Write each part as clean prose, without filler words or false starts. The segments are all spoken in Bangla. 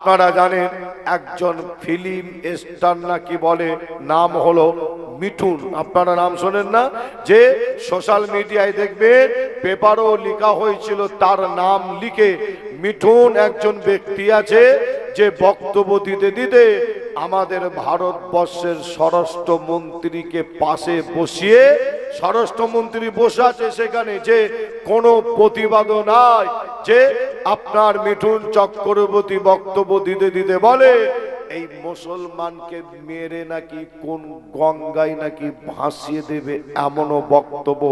আপনারা জানেন একজন ফিল্ম স্টার নাকি বলে নাম হলো মিঠুন। আপনারা নাম শোনেন না? যে সোশ্যাল মিডিয়ায় দেখবেন পেপারও লেখা হয়েছিল তার নাম লিখে। মিঠুন একজন ব্যক্তি আছে যে বক্তব্য দিতে দিতে আমাদের ভারতবর্ষের স্বরাষ্ট্রমন্ত্রীকে পাশে বসিয়ে, স্বরাষ্ট্রমন্ত্রী বসে আছে সেখানে, যে কোনো প্রতিবাদও নাই, যে আপনার মিঠুন চক্রবর্তী বক্তব্য দিতে দিতে বলে এই মুসলমানকে মেরে নাকি কোন গঙ্গায় নাকি ভাসিয়ে দেবে, এমনও বক্তব্য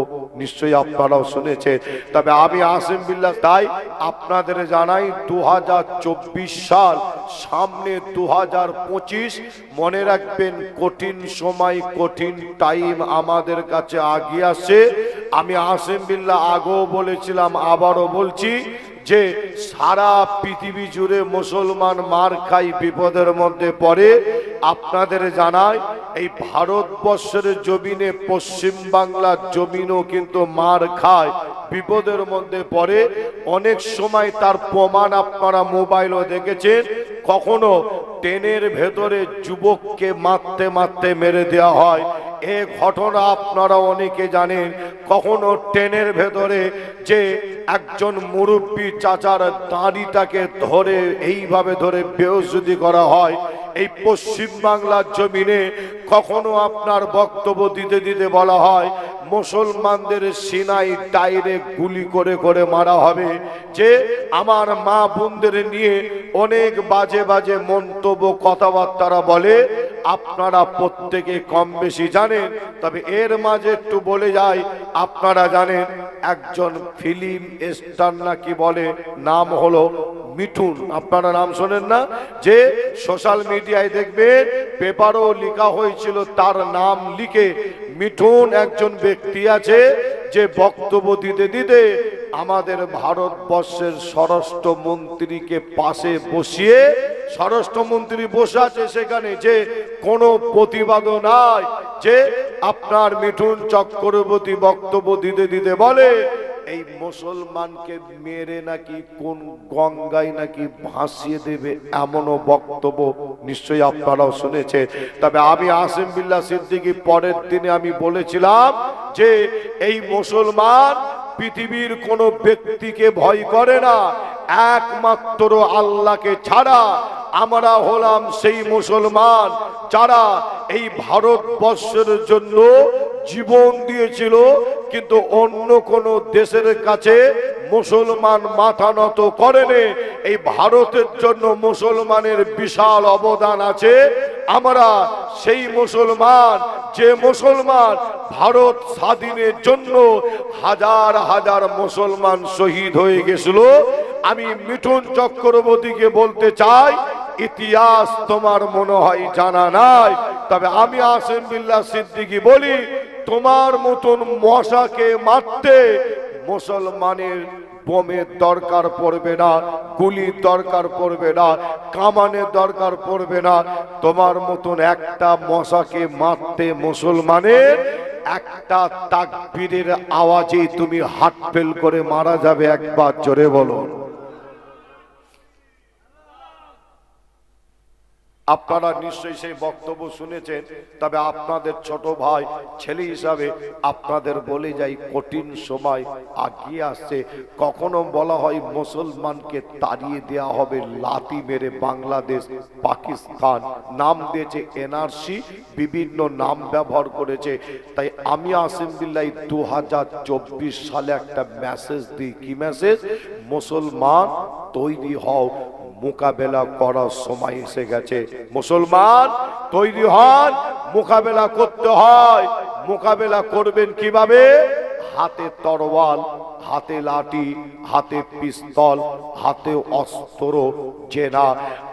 নিশ্চয়ই আপনারাও শুনেছেন। তবে আমি আসিম বিল্লাহ তাই আপনাদের জানাই 2024 সাল সামনে, 2025 মনে রাখবেন, কঠিন সময় কঠিন টাইম আমাদের কাছে আগিয়ে আসে। আমি আসিম বিল্লাহ আগেও বলেছিলাম, আবারও বলছি যে সারা পৃথিবী জুড়ে মুসলমান মার খাই, বিপদের মধ্যে পড়ে। আপনাদের জানাই এই ভারতবর্ষের জমিনে, পশ্চিম বাংলার জমিনও কিন্তু মার খায়, বিপদের মধ্যে পড়ে। অনেক সময় তার প্রমাণ আপনারা মোবাইলও দেখেছেন। কখনো ট্রেনের ভেতরে যুবককে মারতে মারতে মেরে দেওয়া হয়, এ ঘটনা আপনারা অনেকে জানেন। কখনো ট্রেনের ভেতরে যে একজন মুরব্বী চাচার দাড়িটাকে ধরে এইভাবে ধরে বেহুশি করা হয়। এই পশ্চিম বাংলার জমিনে কখনো আপনার বক্তব্য দিতে দিতে বলা হয় মুসলমানদের সিনাই টাইরে গুলি করে করে মারা হবে। যে আমার মা বোনদের নিয়ে অনেক বাজে বাজে মন্তব্য কথাবার্তা বলে, আপনারা প্রত্যেকে কম বেশি জানেন। তবে এর মাঝে একটু বলে যাই, আপনারা জানেন একজন ফিল্ম স্টার নাকি বলে নাম হলো মিঠুন। আপনারা নাম শোনেন না? যে সোশ্যাল মিডিয়ায় দেখবেন পেপারও লেখা হয়েছিল তার নাম লিখে। মিঠুন একজন ব্যক্তি আছে যে বক্তব্য দিতে দিতে আমাদের ভারতবর্ষের স্বরাষ্ট্রমন্ত্রীকে পাশে বসিয়ে, স্বরাষ্ট্রমন্ত্রী বসে আছে সেখানে, যে কোনো প্রতিবাদও নাই, যে আপনার মিঠুন চক্রবর্তী বক্তব্য দিতে দিতে বলে এই মুসলমানকে মেরে নাকি কোন গঙ্গায় নাকি ভাসিয়ে দেবে, এমনও বক্তব্য নিশ্চয়ই আপনারাও শুনেছেন। তবে আমি আসিম বিল্লাহ সিদ্দিকী পরের দিনে আমি বলেছিলাম যে এই মুসলমান পৃথিবীর কোন ব্যক্তিকে ভয় করে না, একমাত্র আল্লাহকে ছাড়া। আমরা হলাম সেই মুসলমান যারা এই ভারতবর্ষের জন্য জীবন দিয়েছিল, কিন্তু অন্য কোন দেশের কাছে মুসলমান মাথা নত করেনি। এই ভারতের জন্য মুসলমানের বিশাল অবদান আছে। আমরা সেই মুসলমান, যে মুসলমান ভারত স্বাধীনের জন্য হাজার হাজার মুসলমান শহীদ হয়ে গেছিল। আমি মিঠুন চক্রবর্তীকে বলতে চাই, ইতিহাস তোমার মনে হয় জানা নাই। তবে আমি আসিম বিল্লাহ সিদ্দিকী বলি, তোমার মতন মশাকে মারতে মুসলমানের বোমের দরকার পড়বে না, গুলির দরকার পড়বে না, কামানের দরকার পড়বে না। তোমার মতন একটা মশাকে মারতে মুসলমানের একটা তাকবীরের আওয়াজেই তুমি হার্ট ফেল করে মারা যাবে। একবার জোরে বলো। আপনারা নিশ্চয়ই সেই বক্তব্য শুনেছেন। তবে আপনাদের ছোট ভাই ছেলে হিসাবে আপনাদের বলে যাই, কঠিন সময় আগিয়ে আসছে। কখনো বলা হয় মুসলমানকে তাড়িয়ে দেওয়া হবে লাথি মেরে। বাংলাদেশ, পাকিস্তান নাম দিয়েছে, এনআরসি বিভিন্ন নাম ব্যবহার করেছে। তাই আমি আসিম বিল্লাহ 2024 সালে একটা মেসেজ দিই। কি মেসেজ? মুসলমান তৈরি হও, মোকাবেলা করার সময় এসে গেছে। মুসলমান তৈরি হন, মোকাবেলা করতে হয়। মোকাবেলা করবেন কিভাবে? হাতে তরোয়াল, হাতে লাঠি, হাতে পিস্তল, হাতে অস্ত্র। যে না,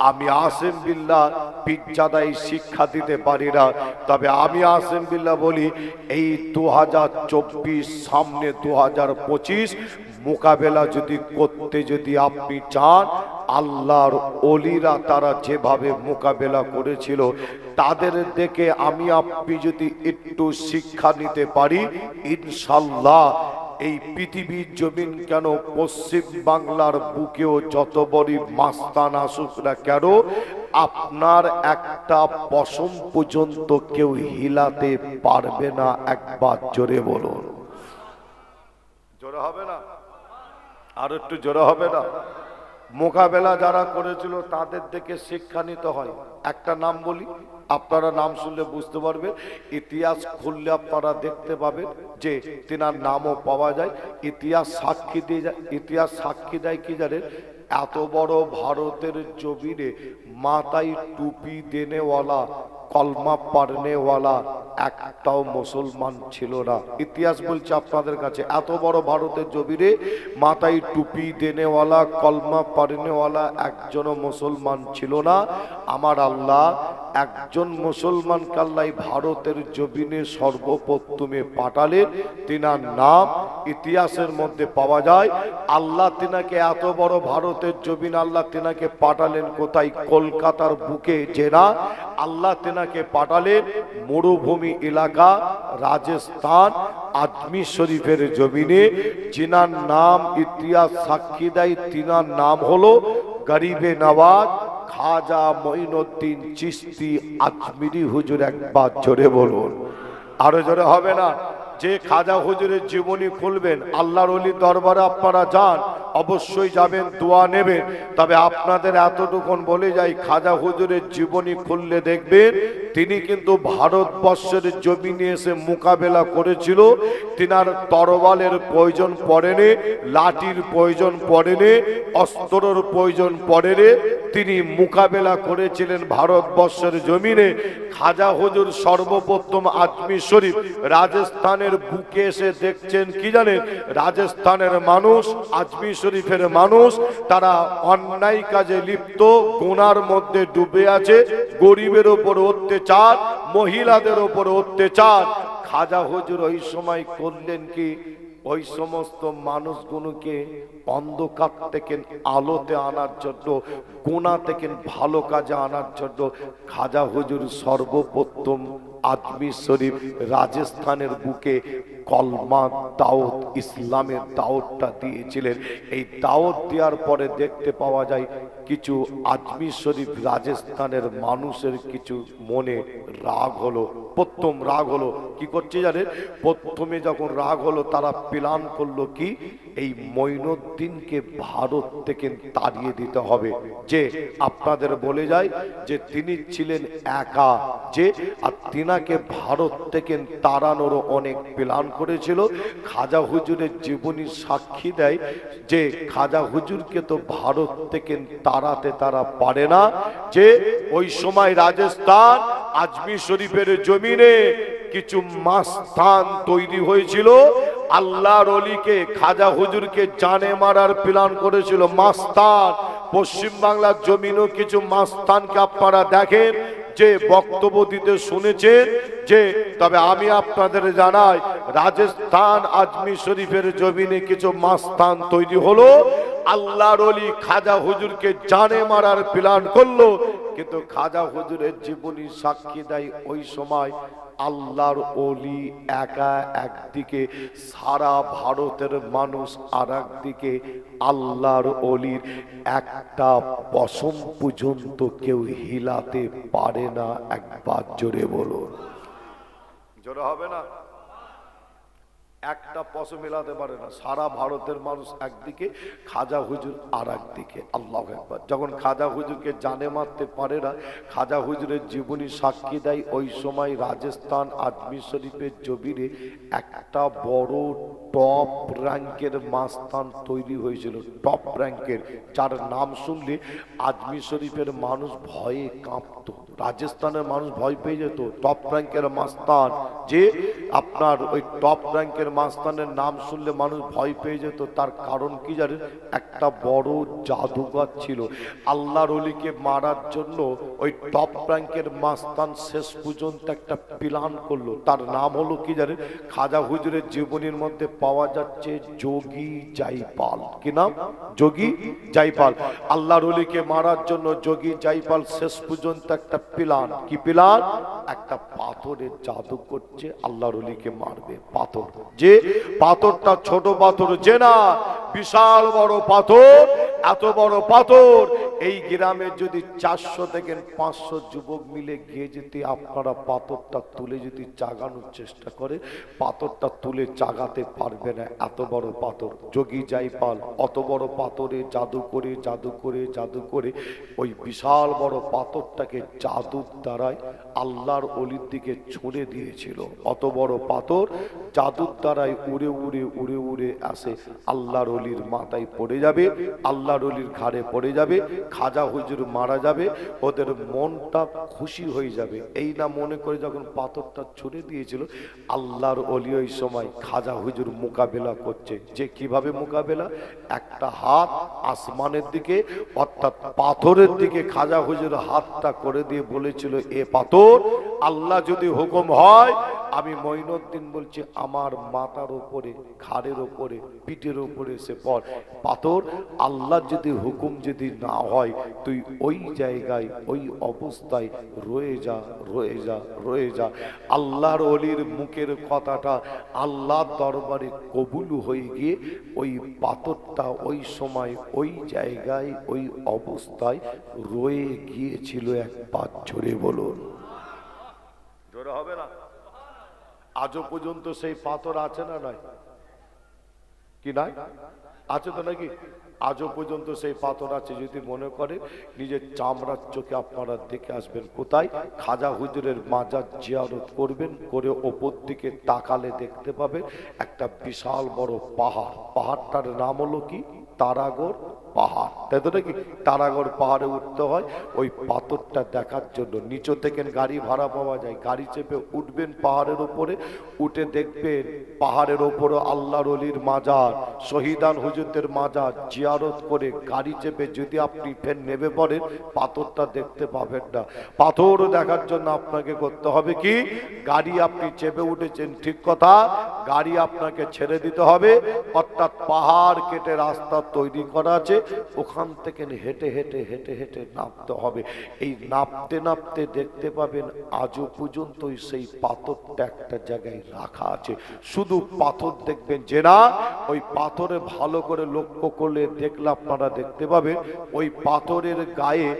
আমি আসিম বিল্লাহ পিজ্জাদাই শিক্ষা দিতে পারি না। তবে আমি আসিম বিল্লাহ বলি, এই 2024 সামনে 2025 মোকাবেলা যদি করতে যদি আপনি চান, আল্লাহর ওলিরা তারা যেভাবে মোকাবেলা করেছিল তাদের দেখে আমি আপনি যদি একটু শিক্ষা নিতে পারি, ইনশাল্লাহ এই পৃথিবীর জমিন কেন, পশ্চিম বাংলার বুকেও যত বড় মাস্তান আসুক না কেন, আপনার একটা পশম পর্যন্ত কেউ হিলাতে পারবে না। একবার জোরে বলুন। জোরে হবে না? আর একটু জোরে হবে না? মোকাবেলা যারা করেছিল তাদের থেকে শিক্ষা নিতে হয়। একটা নাম বলি, আপনারা নাম শুনলে বুঝতে পারবেন, ইতিহাস খুললে আপনারা দেখতে পাবেন যে তিনার নামও পাওয়া যায়। ইতিহাস সাক্ষী দিয়ে যায়, ইতিহাস সাক্ষী দেয় কি জানেন, এত বড় ভারতের জমিনে মাথায় টুপি দেনেওয়ালা, কলমা পড়নেওয়ালা একটাও মুসলমান ছিল না। ইতিহাস বলছে আপনাদের কাছে, এত বড় ভারতের জমিনে মাথায় টুপি দেনেওয়ালা, কলমা পড়নেওয়ালা একজনও মুসলমান ছিল না। আমার আল্লাহ একজন মুসলমান কাল্লাই ভারতের জমিনে সর্বপ্রথমে পাঠালেন, তিনার নাম ইতিহাসের মধ্যে পাওয়া যায়। আল্লাহ তিনাকে এত বড় ভারতের জমিন, আল্লাহ তিনাকে পাঠালেন কোথায়? কলকাতার বুকে জেনা। আল্লাহ তিনাকে পাঠালেন মরুভূমি এলাকা রাজস্থান আজমির শরীফের জমিনে, যিনার নাম ইতিহাস সাক্ষী দেয়, তিনার নাম হলো গরিবে নওয়াজ খাজা মঈনুদ্দিন চিশতি আজমিরি হুজুর। একবার জোরে বলুন। আরো জোরে হবে না? যে খাজা হুজুরের জীবনী খুলবেন, আল্লাহর ওলির দরবারে আপনারা যান, অবশ্যই যাবেন, দোয়া নেবেন। তবে আপনাদের এতটুকুন বলে যাই, খাজা হুজুরের জীবনী খুললে দেখবেন তিনি কিন্তু ভারতবর্ষের জমিনে এসে মোকাবেলা করেছিল। তিনার তরবালের প্রয়োজন পড়েনি, লাঠির প্রয়োজন পড়েনি, অস্ত্রের প্রয়োজন পড়েনি, তিনি মোকাবেলা করেছিলেন ভারতবর্ষের জমিনে। খাজা হুজুর সর্বপ্রথম আজমির শরীফ রাজস্থানের বুকে এসে দেখছেন কি জানেন, রাজস্থানের মানুষ, আজমির শরীফের মানুষ, তারা অন্যায় কাজে লিপ্ত, গুনার মধ্যে ডুবে আছে, গরিবের ওপর অত্যাচার, মহিলাদের ওপর অত্যাচার। খাজা হুজুর ওই সময় করলেন কি, ওই সমস্ত মানুষগুলোকে অন্ধকার থেকে আলোতে আনার জন্য, গুনাহ থেকে ভালো কাজে আনার জন্য খাজা হুজুর সর্বপ্রথম আজমির শরীফ রাজস্থানের বুকে কলমা দাওয়াত, ইসলামের দাওয়াতটা দিয়েছিলেন। এই দাওয়াত দেওয়ার পরে দেখতে পাওয়া যায় কিছু আজমির শরীফ রাজস্থানের মানুষের কিছু মনে রাগ হলো। প্রথম রাগ হলো কি করছে জানেন, প্রথমে যখন রাগ হলো তারা প্ল্যান করলো কি, এই মঈনুদ্দিনকে ভারত থেকে তাড়িয়ে দিতে হবে। যে আপনাদের বলে যায় যে তিনি ছিলেন একা, যে আর তিনাকে ভারত থেকে তাড়ানোর অনেক প্ল্যান করেছিল। খাজা হুজুরের জীবনী সাক্ষী দেয় যে খাজা হুজুরকে তো ভারত থেকে তাড়াতে তারা পারে না। যে ওই সময় রাজস্থান আজমির শরীফের জমিনে কিছু মাস্তান তৈরি হয়েছিল, আল্লাহর ওলিকে, খাজা হুজুরকে জানে মারার প্ল্যান করেছিল মাস্তান। পশ্চিম বাংলার জমিনও কিছু মাস্তানকে আপনারা দেখেন যে বক্তব্য দিতে শুনেছেন। যে তবে আমি আপনাদের জানাই, রাজস্থান আজমির শরীফের জমিনে কিছু মাস্তান তৈরি হলো, আল্লাহর ওলি খাজা হুজুরকে জানে মারার প্ল্যান করলো। কিন্তু খাজা হুজুরের জীবনী সাক্ষী দেয় ওই সময় আল্লাহর ওলি একা একদিকে, সারা ভারতের মানুষ আর একদিকে, আল্লাহর ওলির একটা পশম পর্যন্ত কেউ হিলাতে পারে না। একবার জোরে বলুন। জোরে হবে না? একটা পশম মেলাতে পারে না। সারা ভারতের মানুষ একদিকে, খাজা হুজুর আর একদিকে। আল্লাহু আকবার। যখন খাজা হুজুরকে জানে মারতে পারে না, খাজা হুজুরের জীবনী সাক্ষী দেয় ওই সময় রাজস্থান আজমির শরীফের জমিনে একটা বড় টপ র্যাঙ্কের মাস্তান তৈরি হয়েছিল, টপ র্যাঙ্কের, যার নাম শুনলে আজমির শরীফের মানুষ ভয়ে কাঁপতো, রাজস্থানের মানুষ ভয় পেয়ে যেত। টপ র্যাঙ্কের মাস্তান, যে আপনার ওই টপ র্যাঙ্কের মাস্তানের নাম শুনলে মানুষ ভয় পেয়ে যেত। তার কারণ কি জানেন, একটা বড় জাদুঘর ছিল। আল্লাহর ওলিকে মারার জন্য ওই টপ র্যাঙ্কের মাস্তান শেষ পর্যন্ত একটা প্ল্যান করলো। তার নাম হলো কি জানেন, খাজা হুজুরের জীবনীর মধ্যে পাওয়া যাচ্ছে যোগী জাইপাল। কি নাম? যোগী জাইপাল। আল্লাহর ওলিকে মারার জন্য যোগী জাইপাল শেষ পর্যন্ত একটা প্ল্যান, কি প্ল্যান, একটা পাথরের জাদু করছে, আল্লাহর ওলিকে মারবে। পাথর যে পাথরটা ছোট পাথর যে না, বিশাল বড় পাথর, এত বড় পাথর এই গ্রামের যদি 400 থেকে 500 যুবক মিলে গিয়ে যদি আপনারা পাথরটা তুলে যদি চাগানোর চেষ্টা করে, পাথরটা তুলে চাগাতে পারবে না, এত বড় পাথর। যোগী জাইপাল অত বড় পাথরে জাদু করে জাদু করে জাদু করে ওই বিশাল বড় পাথরটাকে জাদুর দ্বারায় আল্লাহর অলির দিকে ছুঁড়ে দিয়েছিল। অত বড় পাথর জাদুর দ্বারায় উড়ে উড়ে উড়ে উড়ে আসে আল্লাহর অলির মাথায় পড়ে যাবে, আল্লাহর অলির ঘাড়ে পড়ে যাবে, খাজা হুজুর মারা যাবে, ওদের মনটা খুশি হয়ে যাবে। এই না মনে করে যখন পাথরটা ছুঁড়ে দিয়েছিল, আল্লাহর অলি ওই সময় খাজা হুজুর মোকাবেলা করছে। যে কিভাবে মোকাবেলা, একটা হাত আসমানের দিকে অর্থাৎ পাথরের দিকে খাজা হুজুর হাতটা করে দিয়ে বলেছিল, এ পাথর আল্লাহ যদি হুকুম হয়, আমি মঈনুদ্দিন বলছি আমার মাথার উপরে, ঘাড়ের উপরে, পিঠের উপরে এসে পড়। পাথর আল্লাহ যদি হুকুম যদি না হয়, তুই ওই জায়গায় ওই অবস্থায় রয়ে যা, রয়ে যা, রয়ে যা। আল্লাহর অলির মুখের কথাটা আল্লাহর দরবারে কবুল হয়ে গিয়ে ওই পাথরটা ওই সময় ওই জায়গায় ওই অবস্থায় রয়ে গিয়েছিল। একবার জোরে বলুন, জোরে হবে না? আজও পর্যন্ত সেই পাথর আছে না নাই? কি নাই? আছে তো নাকি? আজও পর্যন্ত সেই পাথর আছে। যদি মনে করে নিজের চামড়ার চোখে আপনারা দেখে আসবেন। কোথায়? খাজা হুজুরের মাজার জিয়ারত করবেন, করে ওপর দিকে তাকালে দেখতে পাবেন একটা বিশাল বড় পাহাড়। পাহাড়টার নাম হলো কি? তারাগড় পাহাড়, তাই তো নাকি? তারাগড় পাহাড়ে উঠতে হয় ওই পাথরটা দেখার জন্য। নিচে থেকে গাড়ি ভাড়া পাওয়া যায়, গাড়ি চেপে উঠবেন পাহাড়ের উপরে, উঠে দেখবেন পাহাড়ের উপরে আল্লাহর অলির মাজার, শহীদান হুজুরদের মাজার জিয়ারত করে গাড়ি চেপে যদি আপনি ফের নেমে পড়েন, পাথরটা দেখতে পাবেন না। পাথর দেখার জন্য আপনাকে করতে হবে কি? গাড়ি আপনি চেপে উঠেছেন ঠিক কথা, গাড়ি আপনাকে ছেড়ে দিতে হবে, অর্থাৎ পাহাড় কেটে রাস্তা তৈরি করা আছে, ওখান থেকে হেঁটে হেঁটে হেঁটে হেঁটে নামতে হবে। এই নামতে নামতে দেখতে পাবেন আজও পর্যন্তই সেই পাথরটা একটা জায়গায় রাখা আছে। শুধু পাথর দেখবেন যে না, ওই পাথরে ভালো করে লক্ষ্য করলে দেখলে আপনারা দেখতে পাবেন ওই পাথরের গায়ে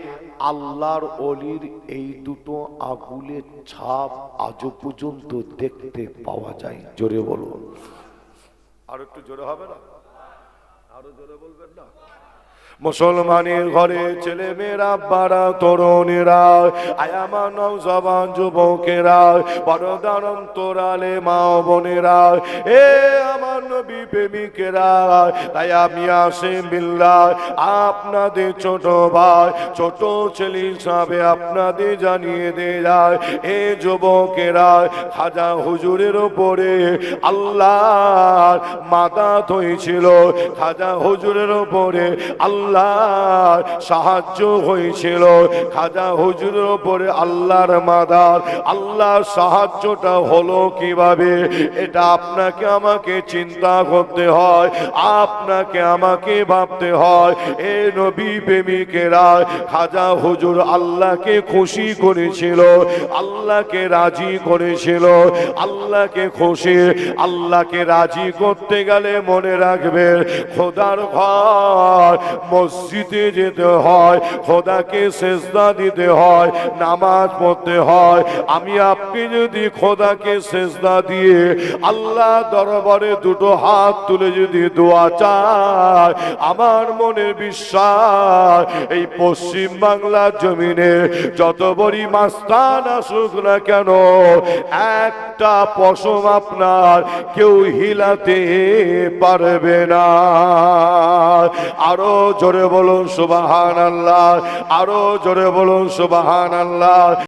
আল্লাহর অলির এই দুটো আঙুলের ছাপ আজও পর্যন্ত দেখতে পাওয়া যায়। জোরে বলুন, আর একটু জোরে হবে না? আরো জোরে বলবেন না? মুসলমানের ঘরে ছেলে মেয়েরা, বাড়া তরুণেরা, আয়ামা নওজওয়ান যুবকেরা, পর্দার অন্তরালে মা বোনেরা, এ আমার নবী প্রেমিকেরা, তাই আমি আসিম বিল্লাহ আপনাদের ছোট ভাই, ছোট ছেলে হিসাবে আপনাদের জানিয়ে দিয়ে যায়, এ যুবকেরা, খাজা হুজুরের উপরে আল্লাহর মাদাত হয়েছিল, খাজা হুজুরের উপরে আল্লাহ সাহায্য হয়েছিল। খাজা হুজুরের উপরে আল্লাহর মাদার, আল্লাহর সাহায্যটা হলো কিভাবে, এটা আপনাকে আমাকে চিন্তা করতে হয়, আপনাকে আমাকে ভাবতে হয়। এ নবী প্রেমিকেরা, খাজা হুজুর আল্লাহকে খুশি করেছিল, আল্লাহকে রাজি করেছিল। আল্লাহকে খুশি, আল্লাহকে রাজি করতে গেলে মনে রাখবেন খোদার ঘর মসজিদে যেতে হয়, খোদাকে সেজদা দিতে হয়, নামাজ পড়তে হয়। আমি আপনি যদি খোদাকে সেজদা দিয়ে আল্লাহ দরবারে দুটো হাত তুলে যদি দোয়া চায়, আমার মনে বিশ্বাস এই পশ্চিম বাংলার জমিনে যত বড়ই মাস্তান আসুক না কেন, একটা পশম আপনার কেউ হিলাতে পারবে না। আরো জোরে বলুন সুবহানাল্লাহ, আরো জোরে বলুন সুবহানাল্লাহ।